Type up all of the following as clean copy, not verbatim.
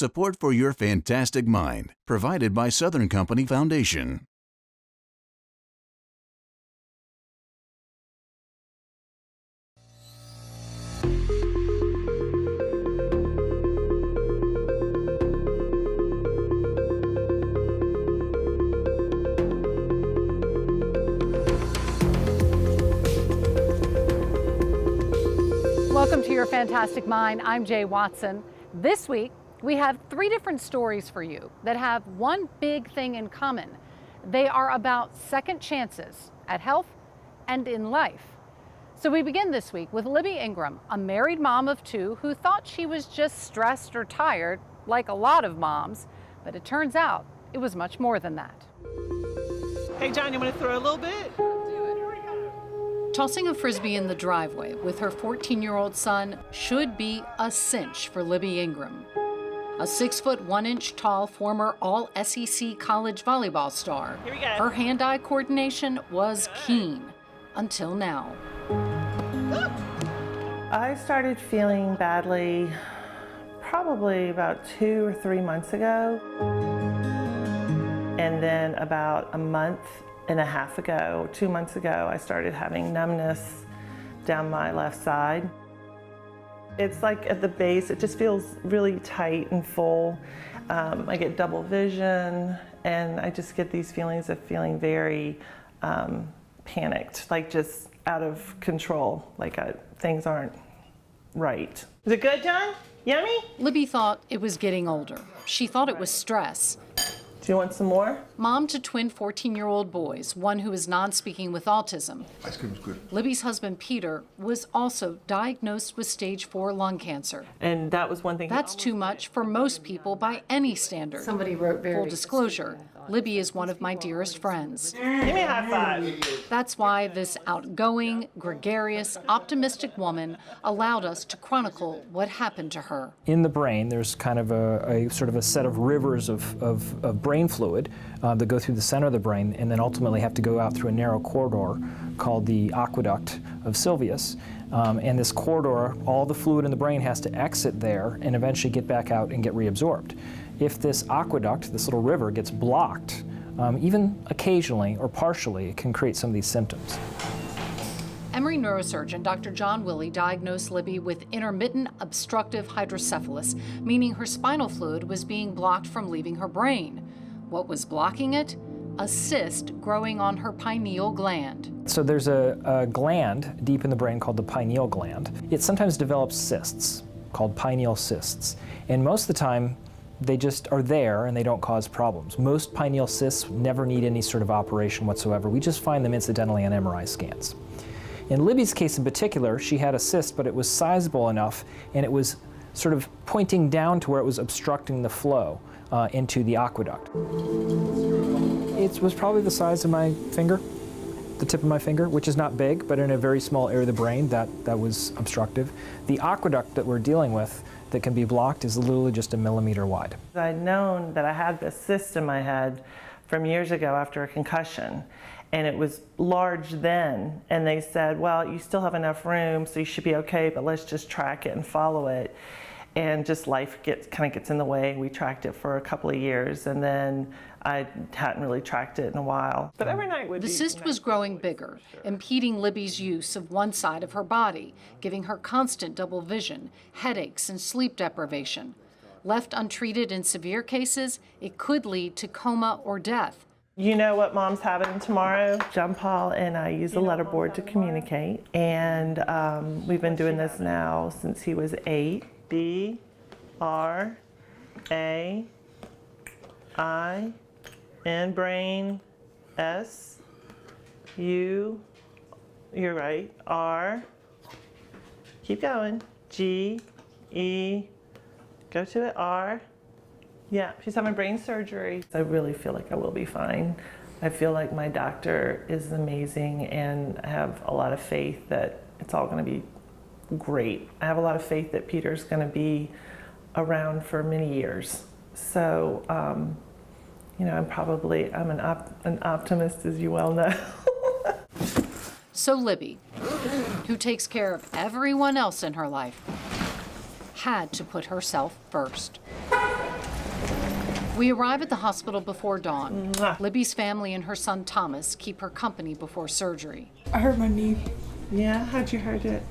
Support for Your Fantastic Mind, provided by Southern Company Foundation. Welcome to Your Fantastic Mind. I'm Jay Watson. This week, we have 3 different stories for you that have one big thing in common. They are about second chances at health and in life. So we begin this week with Libby Ingram, a married mom of 2 who thought she was just stressed or tired, like a lot of moms, but it turns out it was much more than that. Hey, John, you want to throw a little bit? Tossing a Frisbee in the driveway with her 14-year-old son should be a cinch for Libby Ingram. A 6-foot 1-inch tall former all-SEC college volleyball star. Here we go. Her hand-eye coordination was keen until now. I started feeling badly probably about 2 or 3 months ago. And then about a month and a half ago, 2 months ago, I started having numbness down my left side. It's like at the base, it just feels really tight and full. I get double vision, and I just get these feelings of feeling very panicked, like just out of control, like things aren't right. Is it good, John? Yummy? Libby thought it was getting older. She thought it was stress. Do you want some more? Mom to twin 14-year-old boys, one who is non-speaking with autism. Ice cream is good. Libby's husband, Peter, was also diagnosed with stage 4 lung cancer. And that was one thing. That's too much for most people by any standard. Somebody wrote very Full disclosure, Libby is one of my dearest friends. Give me a high five. That's why this outgoing, gregarious, optimistic woman allowed us to chronicle what happened to her. In the brain, there's kind of a sort of a set of rivers of brain fluid that go through the center of the brain and then ultimately have to go out through a narrow corridor called the aqueduct of Sylvius. And this corridor, all the fluid in the brain has to exit there and eventually get back out and get reabsorbed. If this aqueduct, this little river, gets blocked, even occasionally or partially, it can create some of these symptoms. Emory neurosurgeon Dr. John Willey diagnosed Libby with intermittent obstructive hydrocephalus, meaning her spinal fluid was being blocked from leaving her brain. What was blocking it? A cyst growing on her pineal gland. So there's a gland deep in the brain called the pineal gland. It sometimes develops cysts called pineal cysts. And most of the time, they just are there and they don't cause problems. Most pineal cysts never need any sort of operation whatsoever. We just find them incidentally on MRI scans. In Libby's case in particular, she had a cyst, but it was sizable enough and it was sort of pointing down to where it was obstructing the flow into the aqueduct. It was probably the size of my finger, the tip of my finger, which is not big, but in a very small area of the brain that was obstructive. The aqueduct that we're dealing with that can be blocked is literally just 1 millimeter wide. I'd known that I had this cyst in my head from years ago after a concussion, and it was large then, and they said, well, you still have enough room, so you should be okay, but let's just track it and follow it. And just life kind of gets in the way. We tracked it for a couple of years, and then I hadn't really tracked it in a while. But every night would The cyst was growing bigger, impeding Libby's use of one side of her body, giving her constant double vision, headaches, and sleep deprivation. Left untreated in severe cases, it could lead to coma or death. You know what Mom's having tomorrow? John Paul and I use the letterboard to communicate, and we've been doing this now since he was 8. B, R, A, I, N brain, S, U, you're right, R, keep going, G, E, go to it, R. Yeah, she's having brain surgery. I really feel like I will be fine. I feel like my doctor is amazing, and I have a lot of faith that it's all going to be great. I have a lot of faith that Peter's going to be around for many years. So, you know, I'm an optimist, as you well know. So Libby, who takes care of everyone else in her life, had to put herself first. We arrive at the hospital before dawn. Mwah. Libby's family and her son Thomas keep her company before surgery. I hurt my knee. Yeah, how'd you hurt it?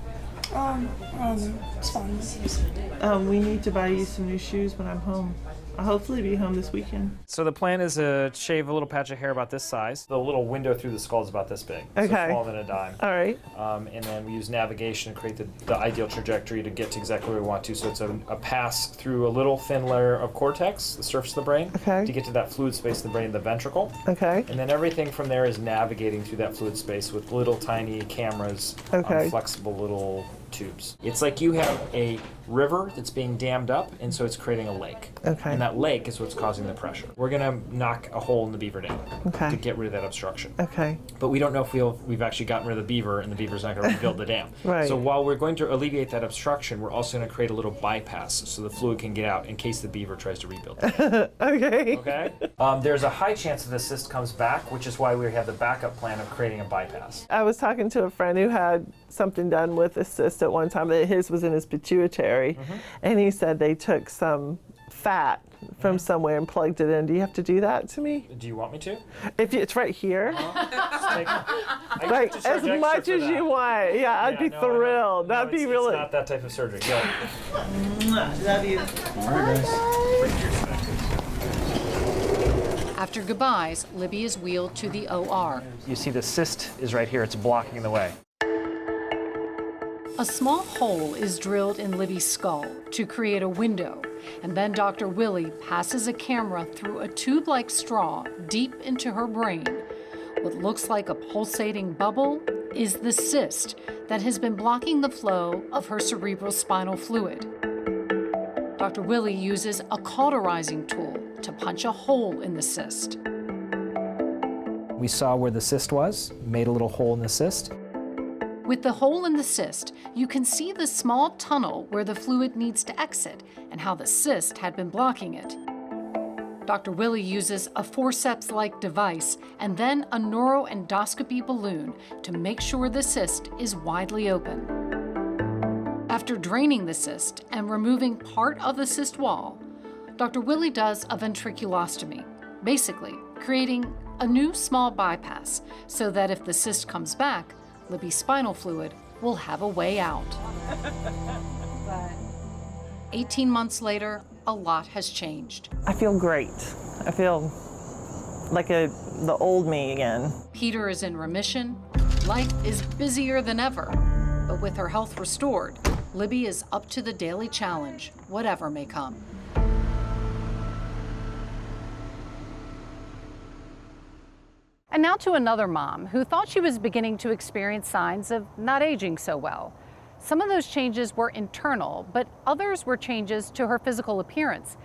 I don't know. It's fine. We need to buy you some new shoes when I'm home. I'll hopefully be home this weekend. So the plan is to shave a little patch of hair about this size. The little window through the skull is about this big. Okay. So smaller than a dime. All right. And then we use navigation to create the ideal trajectory to get to exactly where we want to. So it's a pass through a little thin layer of cortex, the surface of the brain, Okay. to get to that fluid space in the brain, the ventricle. Okay. And then everything from there is navigating through that fluid space with little tiny cameras Okay. on flexible little tubes. It's like you have a river that's being dammed up, and so it's creating a lake. Okay. And that lake is what's causing the pressure. We're gonna knock a hole in the beaver dam Okay. to get rid of that obstruction. Okay. But we don't know if we've actually gotten rid of the beaver, and the beaver's not gonna rebuild the dam. Right. So while we're going to alleviate that obstruction, we're also gonna create a little bypass so the fluid can get out in case the beaver tries to rebuild it. Okay. Okay? There's a high chance that the cyst comes back, which is why we have the backup plan of creating a bypass. I was talking to a friend who had something done with a cyst at one time. His was in his pituitary, and he said they took some fat from somewhere and plugged it in. Do you have to do that to me? Do you want me to? If it's right here, I like just charge as extra much for as that. you want. Yeah, I'd Yeah, be no, thrilled. no, That'd be it's really. not that type of surgery. Go. Love you. After goodbyes, Libby is wheeled to the OR. You see the cyst is right here. It's blocking the way. A small hole is drilled in Libby's skull to create a window, and then Dr. Willie passes a camera through a tube-like straw deep into her brain. What looks like a pulsating bubble is the cyst that has been blocking the flow of her cerebral spinal fluid. Dr. Willie uses a cauterizing tool to punch a hole in the cyst. We saw where the cyst was, made a little hole in the cyst. With the hole in the cyst, you can see the small tunnel where the fluid needs to exit and how the cyst had been blocking it. Dr. Willie uses a forceps-like device and then a neuroendoscopy balloon to make sure the cyst is widely open. After draining the cyst and removing part of the cyst wall, Dr. Willie does a ventriculostomy, basically creating a new small bypass so that if the cyst comes back, Libby's spinal fluid will have a way out. 18 months later, a lot has changed. I feel great. I feel like the old me again. Peter is in remission. Life is busier than ever. But with her health restored, Libby is up to the daily challenge, whatever may come. And now to another mom who thought she was beginning to experience signs of not aging so well. Some of those changes were internal, but others were changes to her physical appearance.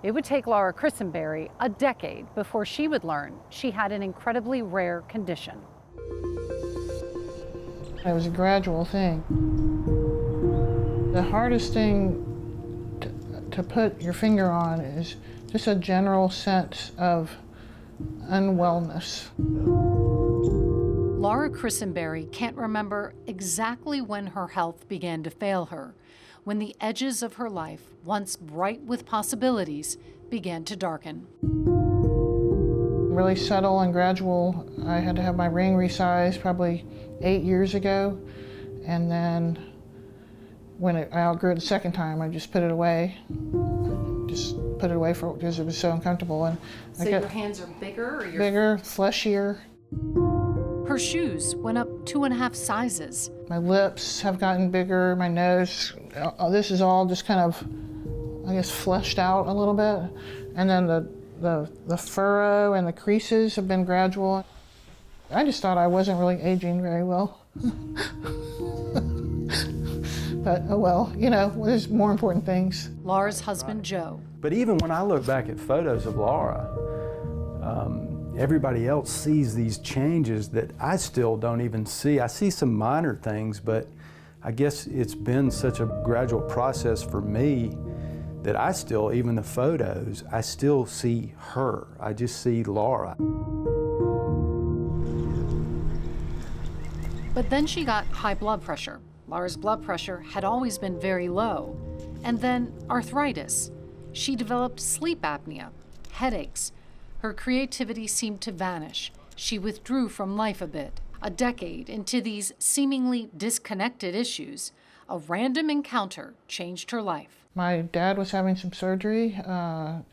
It would take Laura Christenberry a decade before she would learn she had an incredibly rare condition. It was a gradual thing. The hardest thing to put your finger on is just a general sense of unwellness. Laura Christenberry can't remember exactly when her health began to fail her, when the edges of her life, once bright with possibilities, began to darken. Really subtle and gradual. I had to have my ring resized probably 8 years ago, and then when I outgrew it the second time, I just put it away. Just put it away because it was so uncomfortable. And So I got your hands are bigger, or your bigger, fleshier. Her shoes went up 2.5 sizes. My lips have gotten bigger, my nose. This is all just kind of, I guess, fleshed out a little bit. And then the furrow and the creases have been gradual. I just thought I wasn't really aging very well. But, oh well, you know, there's more important things. Laura's husband, Joe. But even when I look back at photos of Laura, everybody else sees these changes that I still don't even see. I see some minor things, but I guess it's been such a gradual process for me that I still, even the photos, I still see her. I just see Laura. But then she got high blood pressure. Laura's blood pressure had always been very low. And then arthritis. She developed sleep apnea, headaches. Her creativity seemed to vanish. She withdrew from life a bit. A decade into these seemingly disconnected issues, a random encounter changed her life. My dad was having some surgery.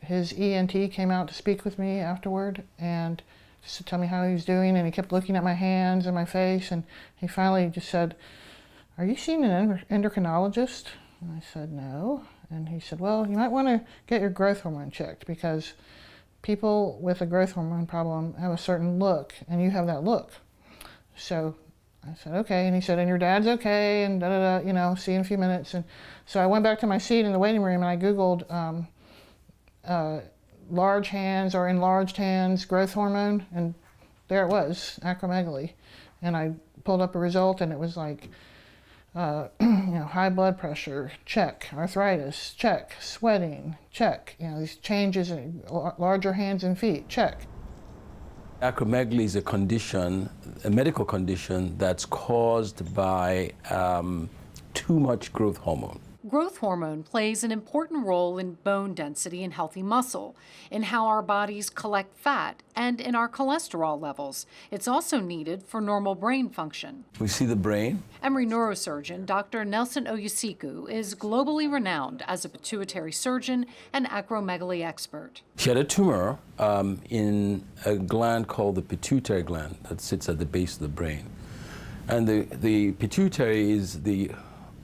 His ENT came out to speak with me afterward and just to tell me how he was doing, and he kept looking at my hands and my face, and he finally just said, "Are you seeing an endocrinologist?" And I said, "No." And he said, "Well, you might want to get your growth hormone checked because people with a growth hormone problem have a certain look, and you have that look." So I said, "Okay." And he said, "And your dad's okay," and da-da-da, you know, see you in a few minutes. And so I went back to my seat in the waiting room and I Googled large hands or enlarged hands growth hormone, and there it was, acromegaly. And I pulled up a result and it was like, high blood pressure, check. Arthritis, check. Sweating, check. These changes in larger hands and feet, check. Acromegaly is a condition, a medical condition that's caused by too much growth hormone. Growth hormone plays an important role in bone density and healthy muscle, in how our bodies collect fat, and in our cholesterol levels. It's also needed for normal brain function. We see the brain. Emory neurosurgeon Dr. Nelson Oyusiku is globally renowned as a pituitary surgeon and acromegaly expert. She had a tumor in a gland called the pituitary gland that sits at the base of the brain. And the pituitary is the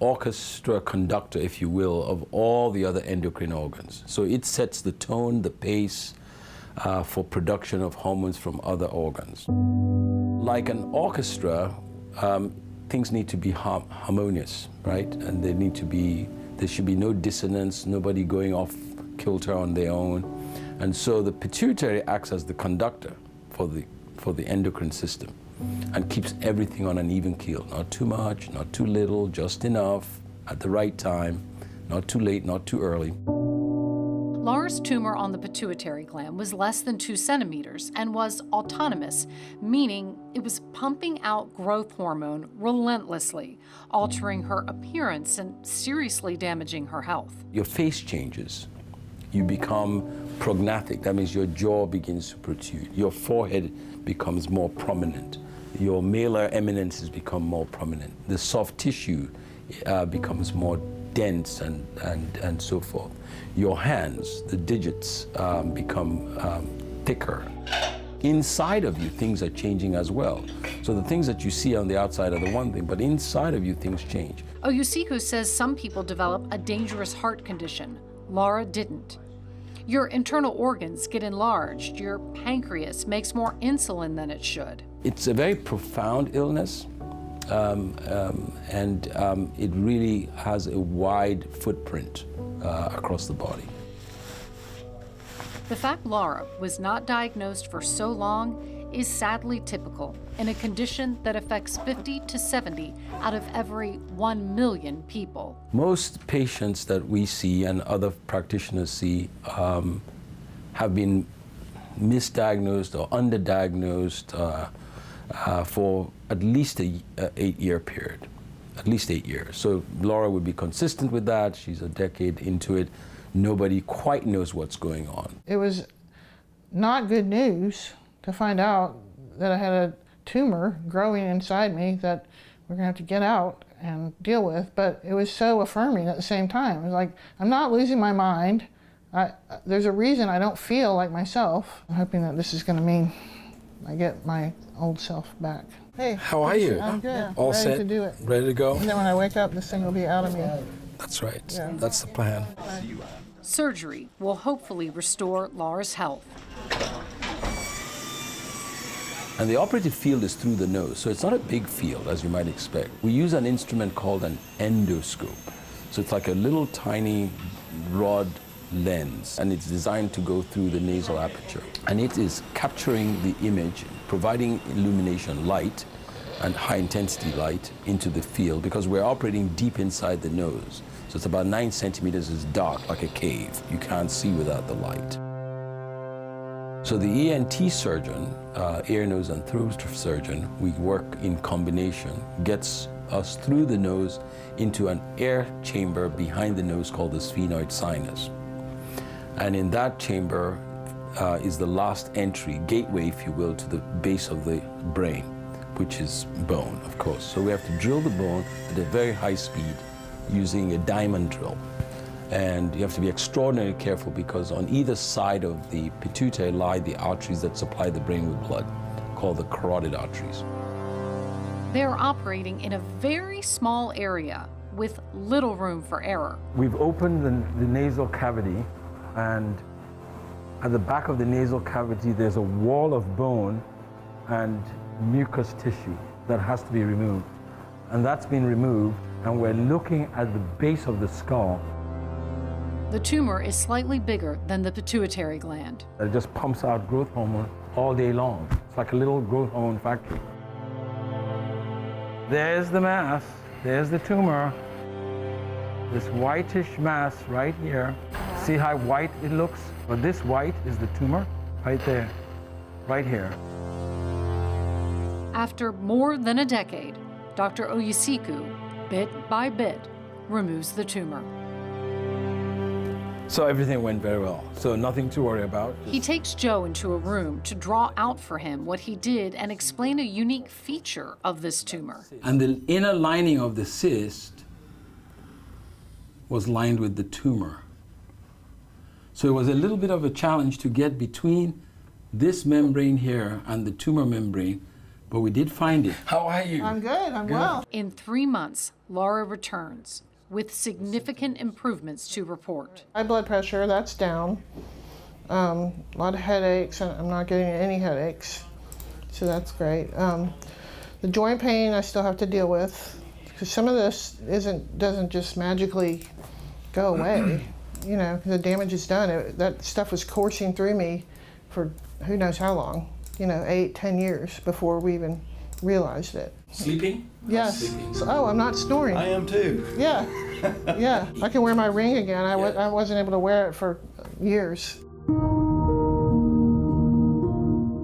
orchestra conductor, if you will, of all the other endocrine organs. So it sets the tone, the pace for production of hormones from other organs. Like an orchestra, things need to be harmonious, right? And there should be no dissonance, nobody going off kilter on their own. And so the pituitary acts as the conductor for the endocrine system and keeps everything on an even keel. Not too much, not too little, just enough, at the right time, not too late, not too early. Laura's tumor on the pituitary gland was less than 2 centimeters and was autonomous, meaning it was pumping out growth hormone relentlessly, altering her appearance and seriously damaging her health. Your face changes. You become prognathic. That means your jaw begins to protrude. Your forehead becomes more prominent. Your malar eminences become more prominent. The soft tissue becomes more dense and so forth. Your hands, the digits, become thicker. Inside of you, things are changing as well. So the things that you see on the outside are the one thing, but inside of you, things change. Oyusiku says some people develop a dangerous heart condition. Laura didn't. Your internal organs get enlarged. Your pancreas makes more insulin than it should. It's a very profound illness, and it really has a wide footprint across the body. The fact Laura was not diagnosed for so long is sadly typical in a condition that affects 50 to 70 out of every 1 million people. Most patients that we see and other practitioners see have been misdiagnosed or underdiagnosed for at least an 8-year period, at least 8 years. So Laura would be consistent with that. She's a decade into it. Nobody quite knows what's going on. It was not good news to find out that I had a tumor growing inside me that we're gonna have to get out and deal with, but it was so affirming at the same time. It was like, I'm not losing my mind. There's a reason I don't feel like myself. I'm hoping that this is gonna mean I get my old self back. Hey. How are you? I'm good. All ready set? to do it. Ready to go? And then when I wake up, this thing will be out of me. That's right. Yeah. That's the plan. Surgery will hopefully restore Laura's health. And the operative field is through the nose, so it's not a big field as you might expect. We use an instrument called an endoscope. So it's like a little tiny rod lens, and it's designed to go through the nasal aperture. And it is capturing the image, providing illumination, light, and high intensity light into the field because we're operating deep inside the nose. So it's about 9 centimeters, it's dark like a cave. You can't see without the light. So the ENT surgeon, ear, nose, and throat surgeon, we work in combination, gets us through the nose into an air chamber behind the nose called the sphenoid sinus. And in that chamber, is the last entry, gateway, if you will, to the base of the brain, which is bone, of course. So we have to drill the bone at a very high speed using a diamond drill. And you have to be extraordinarily careful because on either side of the pituitary lie the arteries that supply the brain with blood, called the carotid arteries. They're operating in a very small area with little room for error. We've opened the nasal cavity, and at the back of the nasal cavity there's a wall of bone and mucous tissue that has to be removed. And that's been removed, and we're looking at the base of the skull. The tumor is slightly bigger than the pituitary gland. It just pumps out growth hormone all day long. It's like a little growth hormone factory. There's the mass, there's the tumor. This whitish mass right here. See how white it looks? Well, this white is the tumor right there, right here. After more than a decade, Dr. Oyesiku, bit by bit, removes the tumor. So everything went very well. So nothing to worry about. He takes Joe into a room to draw out for him what he did and explain a unique feature of this tumor. And the inner lining of the cyst was lined with the tumor. So it was a little bit of a challenge to get between this membrane here and the tumor membrane, but we did find it. How are you? I'm good, I'm well. In 3 months, Laura returns with significant improvements to report. High blood pressure, that's down. A lot of headaches, and I'm not getting any headaches, so that's great. The joint pain I still have to deal with, because some of this doesn't just magically go away. You know, the damage is done. That stuff was coursing through me for who knows how long, 8, 10 years before we even realized it. Sleeping? Yes. Sleeping. So, I'm not snoring. I am too. Yeah, yeah. I can wear my ring again. I wasn't able to wear it for years.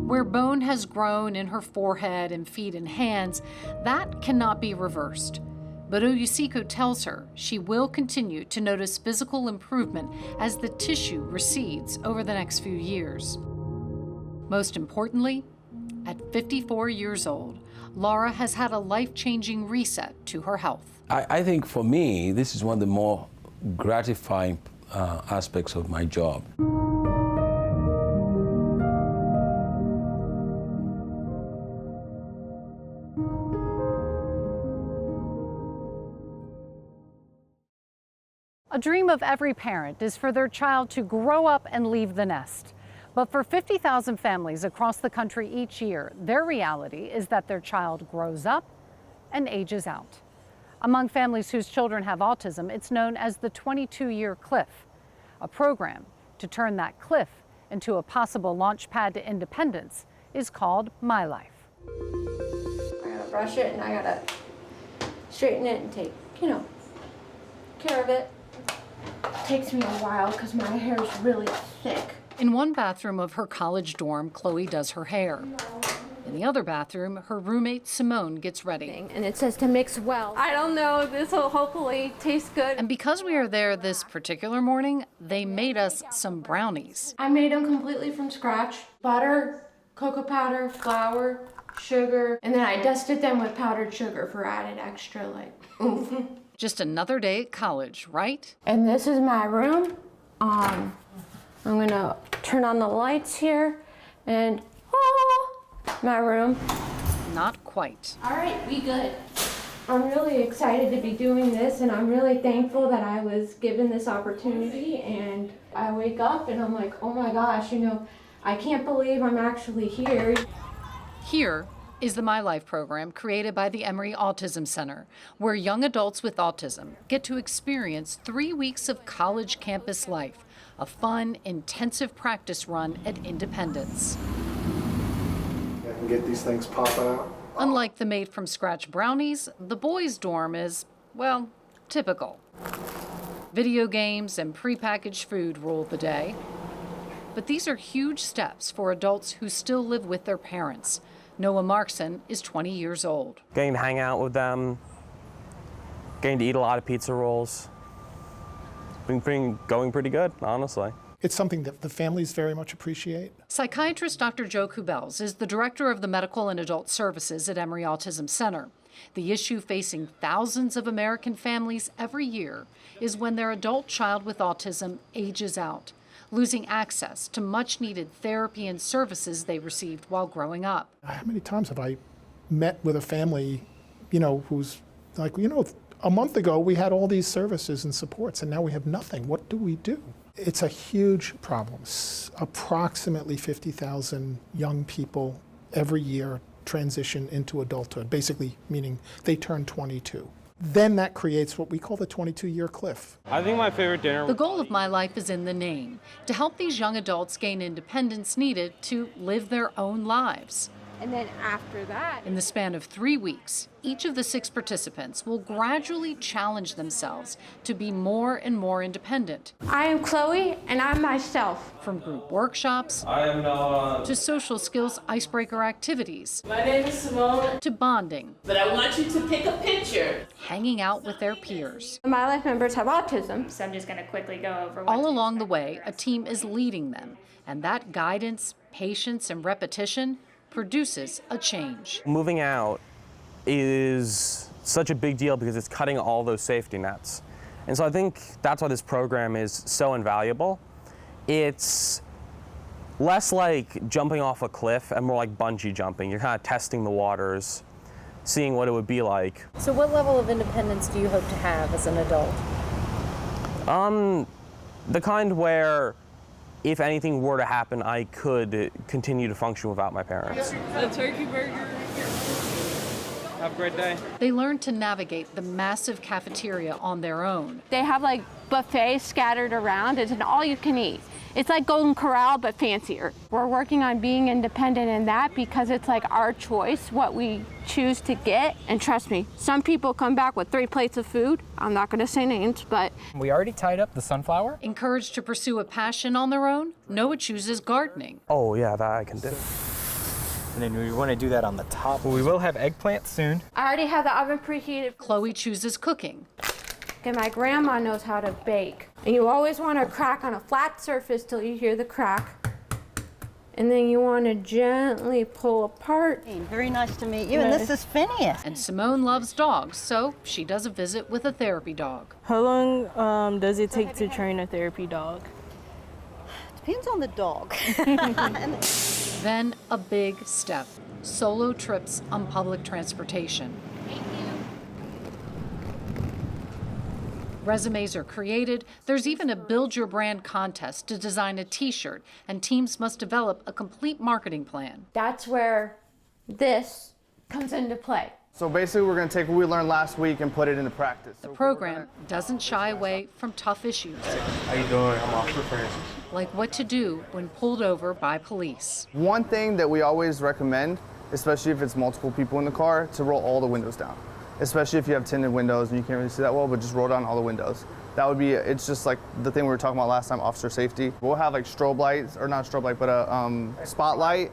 Where bone has grown in her forehead and feet and hands, that cannot be reversed. But Oyesiku tells her she will continue to notice physical improvement as the tissue recedes over the next few years. Most importantly, at 54 years old, Laura has had a life-changing reset to her health. I think for me, this is one of the more gratifying aspects of my job. A dream of every parent is for their child to grow up and leave the nest. But for 50,000 families across the country each year, their reality is that their child grows up and ages out. Among families whose children have autism, it's known as the 22-year cliff, a program to turn that cliff into a possible launch pad to independence is called My Life. I gotta brush it and I gotta straighten it and take, care of it. It takes me a while because my hair is really thick. In one bathroom of her college dorm, Chloe does her hair. In the other bathroom, her roommate Simone gets ready. And it says to mix well. I don't know, this will hopefully taste good. And because we are there this particular morning, they made us some brownies. I made them completely from scratch. Butter, cocoa powder, flour, sugar, and then I dusted them with powdered sugar for added extra oomph. Just another day at college, right? And this is my room. I'm gonna turn on the lights here and my room. Not quite. All right, we good. I'm really excited to be doing this, and I'm really thankful that I was given this opportunity. And I wake up and I'm like, oh my gosh, I can't believe I'm actually here. Here is the My Life program created by the Emory Autism Center, where young adults with autism get to experience 3 weeks of college campus life, a fun, intensive practice run at Independence. I can get these things popping out. Unlike the made-from-scratch brownies, the boys' dorm is, well, typical. Video games and prepackaged food rule the day. But these are huge steps for adults who still live with their parents. Noah Markson is 20 years old. Getting to hang out with them, getting to eat a lot of pizza rolls. Been going pretty good, honestly. It's something that the families very much appreciate. Psychiatrist Dr. Joe Kubels is the director of the Medical and Adult Services at Emory Autism Center. The issue facing thousands of American families every year is when their adult child with autism ages out, losing access to much-needed therapy and services they received while growing up. How many times have I met with a family, who's like, a month ago we had all these services and supports and now we have nothing. What do we do? It's a huge problem. Approximately 50,000 young people every year transition into adulthood, basically meaning they turn 22. Then that creates what we call the 22-year cliff. I think my favorite dinner... The goal of My Life is in the name, to help these young adults gain independence needed to live their own lives. And then after that, In the span of 3 weeks, each of the 6 participants will gradually challenge themselves to be more and more independent. I am Chloe, and I'm myself. From group workshops I am Noah. to social skills icebreaker activities My name is Simone, to bonding, but I want you to pick a picture. hanging out with their peers. My Life members have autism. So I'm just going to quickly go over what All to along the expect way, for a us. team is leading them, and that guidance, patience, and repetition produces a change. Moving out is such a big deal because it's cutting all those safety nets. And so I think that's why this program is so invaluable. It's less like jumping off a cliff and more like bungee jumping. You're kind of testing the waters, seeing what it would be like. So what level of independence do you hope to have as an adult? The kind where if anything were to happen, I could continue to function without my parents. A turkey burger. Have a great day. They learn to navigate the massive cafeteria on their own. They have like buffets scattered around. It's an all-you-can-eat. It's like Golden Corral, but fancier. We're working on being independent in that because it's like our choice, what we choose to get. And trust me, some people come back with 3 plates of food. I'm not going to say names, but... We already tied up the sunflower. Encouraged to pursue a passion on their own, Noah chooses gardening. Oh yeah, that I can do. And then we want to do that on the top. Well, we will have eggplant soon. I already have the oven preheated. Chloe chooses cooking. And my grandma knows how to bake. And you always want to crack on a flat surface till you hear the crack. And then you want to gently pull apart. Very nice to meet you, and this is Phineas. And Simone loves dogs, so she does a visit with a therapy dog. How long does it take to train a therapy dog? Depends on the dog. Then a big step, solo trips on public transportation. Resumes are created. There's even a Build Your Brand contest to design a t-shirt, and teams must develop a complete marketing plan. That's where this comes into play. So basically we're going to take what we learned last week and put it into practice. The program doesn't shy away from tough issues. How you doing? I'm Officer Francis. Like what to do when pulled over by police. One thing that we always recommend, especially if it's multiple people in the car, to roll all the windows down. Especially if you have tinted windows and you can't really see that well, but just roll down all the windows. That would be, it's just like the thing we were talking about last time, officer safety. We'll have like strobe lights, or not strobe light, but a spotlight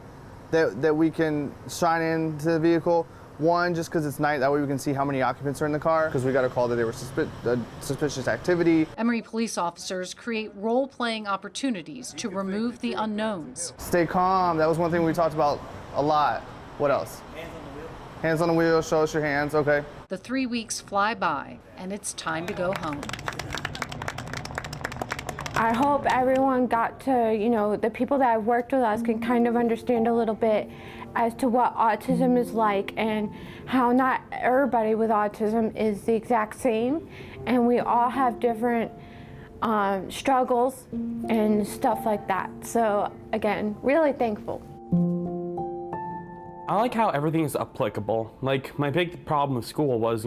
that we can shine into the vehicle. One, just because it's night, that way we can see how many occupants are in the car, because we got a call that they were suspicious activity. Emory police officers create role-playing opportunities to remove the unknowns. Stay calm, that was one thing we talked about a lot. What else? Hands on the wheel, show us your hands, okay. The 3 weeks fly by, and it's time to go home. I hope everyone got to, the people that have worked with us can kind of understand a little bit as to what autism is like and how not everybody with autism is the exact same. And we all have different struggles and stuff like that. So again, really thankful. I like how everything is applicable. Like, my big problem with school was,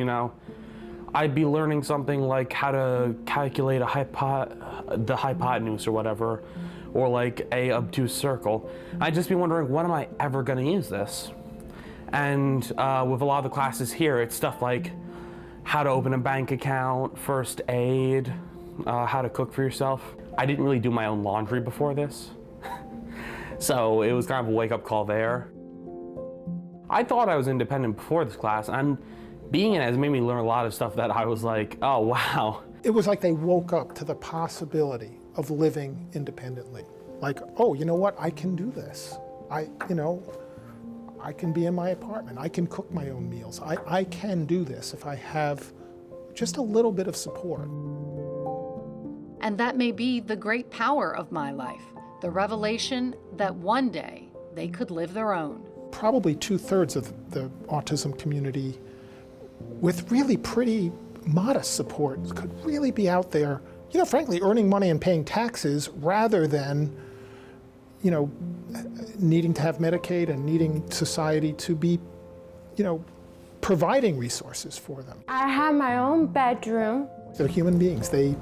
I'd be learning something like how to calculate the hypotenuse or whatever, or like a obtuse circle. I'd just be wondering, when am I ever gonna use this? And with a lot of the classes here, it's stuff like how to open a bank account, first aid, how to cook for yourself. I didn't really do my own laundry before this, so it was kind of a wake-up call there. I thought I was independent before this class, and being in it has made me learn a lot of stuff that I was like, oh, wow. It was like they woke up to the possibility of living independently. Like, oh, you know what, I can do this. I can be in my apartment. I can cook my own meals. I can do this if I have just a little bit of support. And that may be the great power of My Life, the revelation that one day they could live their own. Probably 2/3 of the autism community with really pretty modest support could really be out there, frankly, earning money and paying taxes rather than, needing to have Medicaid and needing society to be, providing resources for them. I have my own bedroom. They're human beings. They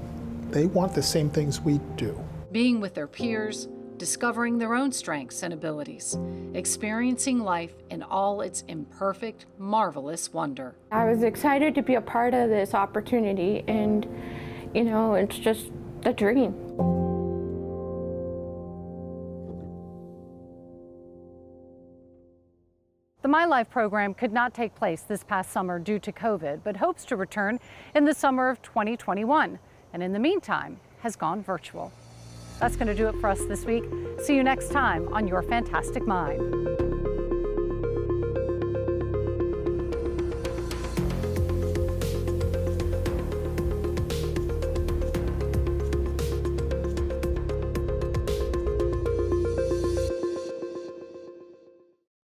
want the same things we do. Being with their peers, discovering their own strengths and abilities, experiencing life in all its imperfect, marvelous wonder. I was excited to be a part of this opportunity, and, it's just a dream. The My Life program could not take place this past summer due to COVID, but hopes to return in the summer of 2021, and in the meantime has gone virtual. That's going to do it for us this week. See you next time on Your Fantastic Mind.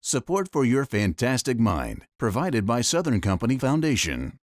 Support for Your Fantastic Mind, provided by Southern Company Foundation.